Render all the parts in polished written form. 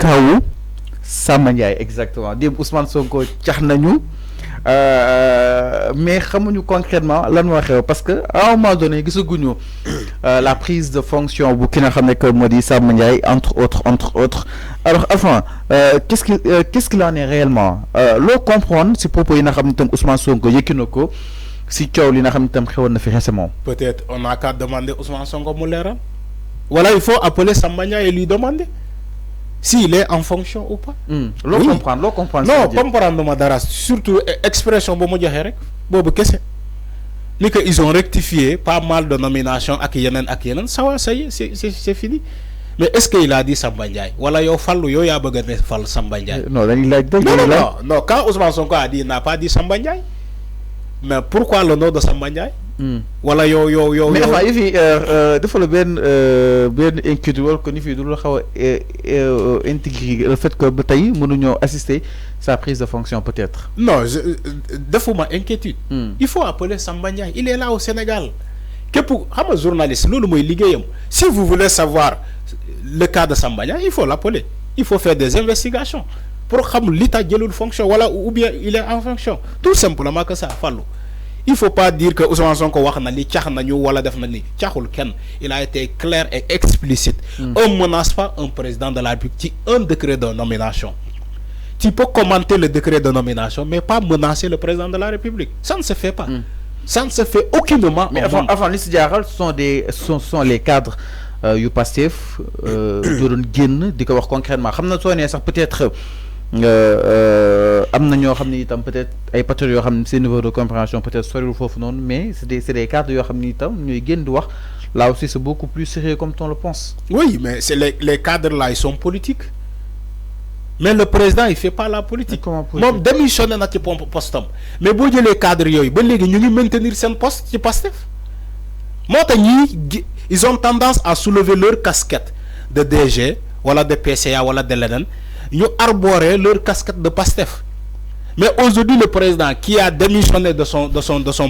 kawu Samba Ndiaye exactement démb Ousmane Sonko cax nañu mais xamuñu concrètement lan moo xew parce que à un moment donné gisaguñu la prise de fonction bu ki nga xam ne que moo di Samba Ndiaye entre autres alors enfin qu'est-ce qu'il en est réellement loo comprendre si propos yi nga xam ne tam Ousmane Sonko yëkki na ko si coow li nga xam ne tam xewoon na fi récemment. Peut-être on n'a qu'à demander Ousmane Sonko mu leeral. Voilà, il faut appeler Samba Ndiaye et lui demander s'il est en fonction ou pas. L'on comprend. Non, comprendre ma dara surtout expression bo mo joxe rek bobu kessé. Ni que ils ont rectifié pas mal de nominations ak yenen ça va, ça y est, c'est fini. Mais est-ce qu'il a dit Samba Ndiaye wala yow fallu yow ya bëgg ne fal Samba Ndiaye? Non, non, quand Ousmane Sonko a dit, il n'a pas dit Samba Ndiaye. Mais pourquoi le nom de Samba Ndiaye? Voilà, mais enfin il fi dafa la benn inquiétude que ni fi du la xaw a intégrer le fait que ba tey mënuñoo assister sa prise de fonction peut-être. Non, defuma inquiétude. Il faut appeler Samba Ndiaye, il est là au Sénégal. Que pour xam journaliste loolu mooy liggéeyam. Si vous voulez savoir le cas de Samba Ndiaye, il faut l'appeler. Il faut faire des investigations pour xam l'état jëlul fonction wala ou bien il est en fonction. Tout simplement que ça fallu. Il ne faut pas dire que Ousmane Sonko wax na li cax nañu wala def na ni caxul kenn. Il a été clair et explicite. On ne menace pas un président de la République ci un décret de nomination. Tu peux commenter le décret de nomination mais pas menacer le président de la République. Ça ne se fait pas. Ça ne se fait aucunement. Mais avant li si jaaxal sont les cadres yu Pastef doon génn di ko wax concrètement xam na soo nee sax peut-être am na ñoo xam ne itam peut-être ay patriotes yoo xam ne seen niveau de compréhension peut-être soriwul foofu noonu mais c'est des cadres yoo xam ne itam ñooy génn di wax là aussi c'est beaucoup plus sérieux comme on le pense. Oui, mais c'est les cadres là ils sont politiques. Mais le président il fait pas la politique. Moom démissionné na ci postam mais boo jëlee cadres yooyu ba léegi ñu ngi maintenir seen poste ci Pastef moo tax ñii ils ont tendance à soulever leur casquette de DG wala de PCA wala de leneen ñu arborer leur casquette de Pastef. Mais aujourd'hui le président qui a démissionné de son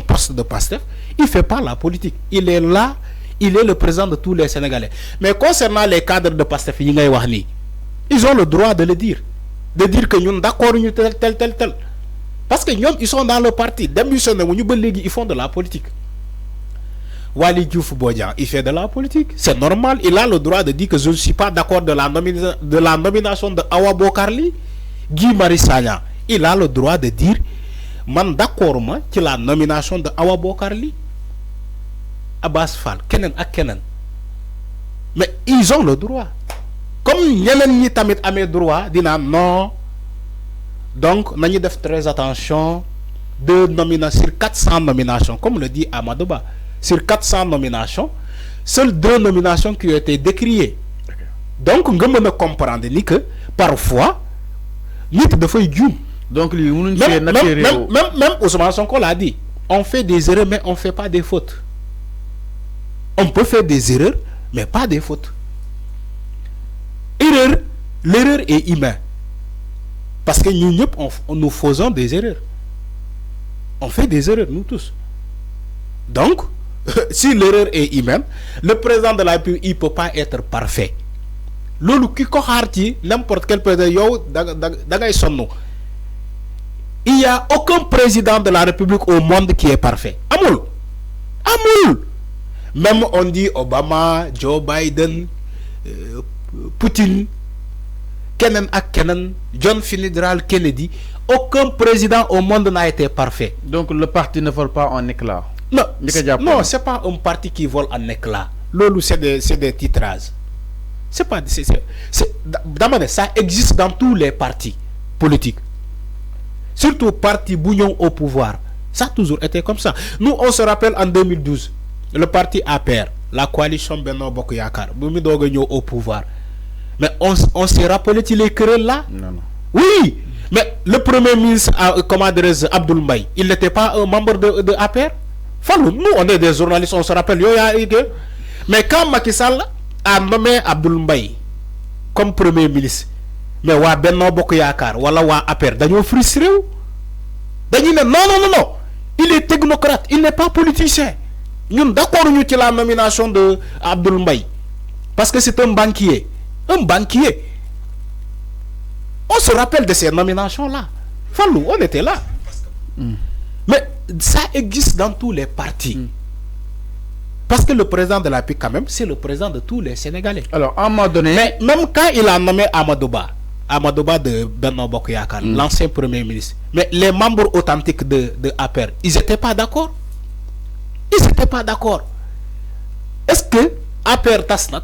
poste de Pastef, il fait pas la politique. Il est là, il est le président de tous les Sénégalais. Mais concernant les cadres de Pastef yi ngay wax ni, ils ont le droit de le dire. De dire que ñun d'accord ñu tel. Parce que ñoom ils sont dans le parti, démissionné ñu ba légui ils font de la politique. Waly Diouf Bodian, il fait de la politique. C'est normal, il a le droit de dire que je ne suis pas d'accord de la nomination de Awa Bocar Ly. Guy Marius Sagna, il a le droit de dire man d'accord ma ci la nomination de Awa Bocar Ly. Abbas Fall, kenen ak kenen. Mais ils ont le droit. Comme ñeneen ñi tamit amé droit dina non. Donc nañu def très attention de nominations sur 400 nominations comme le dit Amadou Ba. Sur 400 nominations, seules 2 nominations qui ont été décriées. Donc, on peut comprendre que parfois, nit de feuille djoum. Donc, même Ousmane Sonko l'a dit, on fait des erreurs, mais on ne fait pas des fautes. On peut faire des erreurs, mais pas des fautes. L'erreur est humaine. Parce que nous faisons des erreurs. On fait des erreurs, nous tous. Donc, si l'erreur est humaine, le président de la République, il ne peut pas être parfait. N'importe quel président, il n'y a aucun président de la République au monde qui est parfait. Amoul. Même on dit Obama, Joe Biden, Poutine, John Fitzgerald Kennedy, aucun président au monde n'a été parfait. Donc le parti ne vole pas en éclat. Non, c'est pas un parti qui vole en éclat. Lolo, c'est des titrages. C'est pas. Ça existe dans tous les partis politiques. Surtout parti bouillon au pouvoir. Ça a toujours été comme ça. Nous, on se rappelle en 2012, le parti APR, la coalition Benno Bokk Yakaar, au pouvoir. Mais on s'est rappelé les querelles là. Non. Oui, mais le premier ministre, Abdoul Mbaye, il n'était pas un membre de APR. Nous, on est des journalistes, on se rappelle. Mais quand Macky Sall a nommé Abdoul Mbaye comme premier ministre, mais wa Benno Bokk Yakaar wala wa APR dañoo frustré wu. Dañu ne non. Il est technocrate, il n'est pas politicien. Ñun d'accord ñu ci la nomination de Abdoul Mbaye parce que c'est un banquier. se rappelle de ces nominations-là. Fallou, on était là. Mais ça existe dans tous les partis. Parce que le président de la République, quand même, c'est le président de tous les Sénégalais. Alors, à un moment donné... Mais même quand il a nommé Amadouba de Benno Bokk Yakaar, l'ancien premier ministre, mais les membres authentiques de APR, ils n'étaient pas d'accord. Ils n'étaient pas d'accord. Est-ce que APR Tasna,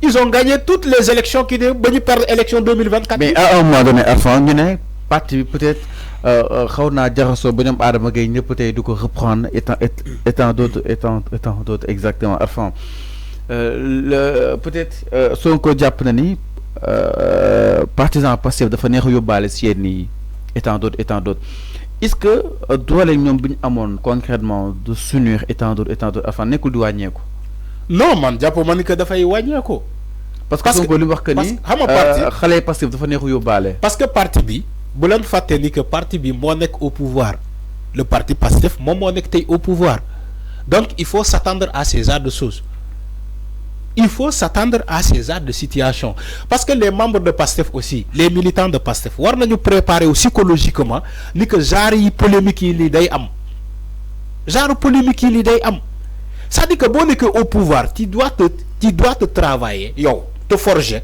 ils ont gagné toutes les élections qui ont perdu l'élection 2024. Mais à un moment donné, enfin, il y a parti peut-être reprendre étant d'autres exactement enfin peut-être Sonko jàpp na ni partisan Pastef dafa neex yóbbaale si yéen nii étant d'autres est-ce que doole ñoom bi ñu amoon concrètement de s'unir étant d'autres enfin nekkul di wàññeeku. Non man jàpp ma ni que dafay wàññeeku. parce que Sonko li mu wax que ni xale Pastef dafa neex yóbbaale. parce que parti bi bu leen fàtte ni que parti bi moo nekk au pouvoir le parti Pastef moom moo nekk tey au pouvoir donc il faut s'attendre à ces genres de choses. Il faut s'attendre à ces genres de situations. Parce que les membres de PASTEF aussi, les militants de PASTEF, war nañu préparer psychologiquement ni que genre yi polémique yi li day am. Genre polémique yi li day am. Ça dit que boo nekk au pouvoir, tu dois te travailler, yow, te forger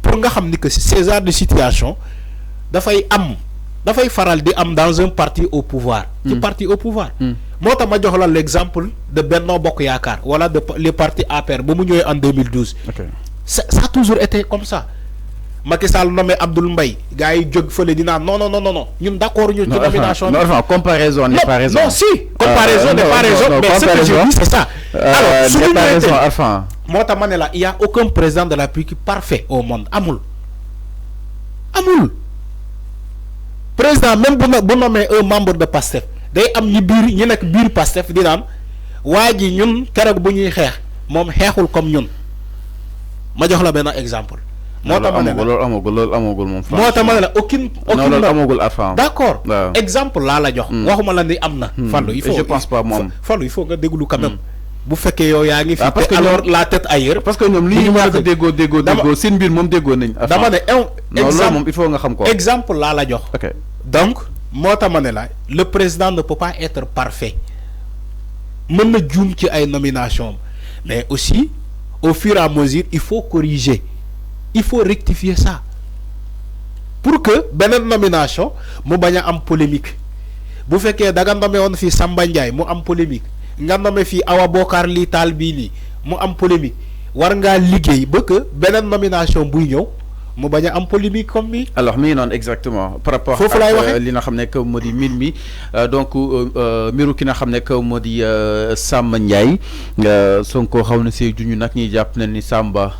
pour nga xam ni que ces genres de situations dafay am. dafay faral di am dans un parti au pouvoir. Ci parti au pouvoir. Moo tax ma jox la l'exemple de Benno Bokk Yakaar wala de les partis APR ba mu ñëwee en 2012. Ça a toujours été comme ça. Macky Sall nommé Abdoul Mbaye gars yi jóg fële di naan non ñun d'accord ñu ci nomination. Non, comparaison n'est pas raison. Non si comparaison n'est pas raison mais ce que je dis c'est ça. Alors su ñu enfin moo tax ma ne la il y a aucun président de la République parfait au monde amul. Président même bu nommé un membre de PASTEF day am ñi nekk biir PASTEF di naan waa ji ñun keroog bu ñuy xeex moom xeexul comme ñun ma jox la benn exemple. moo tax ma ne la loolu amagul moom. moo tax ma ne la aucune loolu amagul affaire. d'accord exemple laa la jox. waxuma la ni am na. Fallou il faut je pense pas moom. Fallou il faut nga déglu quand même. bu fekkee yow yaa ngi fi te alors la tête ailleurs. parce que ñoom li ñu mën a déggoo seen mbir moom déggoo nañ. dama ne exemple moom il faut nga xam ko. exemple laa la jox. Donc moo tax ma ne la le président ne peut pas être parfait mën na juum ci ay nomination mais aussi au fur et à mesure il faut corriger il faut rectifier ça pour que beneen nomination mu bañ a am polémique bu fekkee da nga nommé woon fii Samba Ndiaye mu am polémique nga nommé fii Awa Bokar lii taal bii nii mu am polémique war ngaa liggéey ba que beneen nomination buy ñëw mu bañ a am polémique comme mi. alors mi non exactement par rapport foofu laay waxee li nga xam ne que moo di mbir mi donc mbiru ki nga xam ne que moo di Samba Ndiaye Sonko xaw na see juñu nag ñuy jàpp ne ni Samba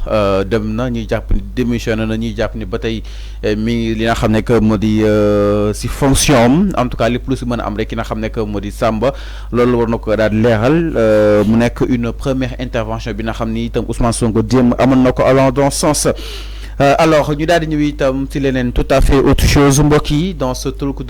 dem na ñuy jàpp ni démissionné na ñuy jàpp ni ba tey mi ngi li nga xam ne que moo di si fonction en tout cas lépp lu si mën a am rek ki nga xam ne que moo di Samba loolu war na ko daal leeral mu nekk une première intervention bi nga xam ni itam Ousmane Sonko jéem amoon na ko allant dans ce sens. Alors ñu daal di ñëw itam ci leneen tout à fait autre chose mbokk yi dans ce talk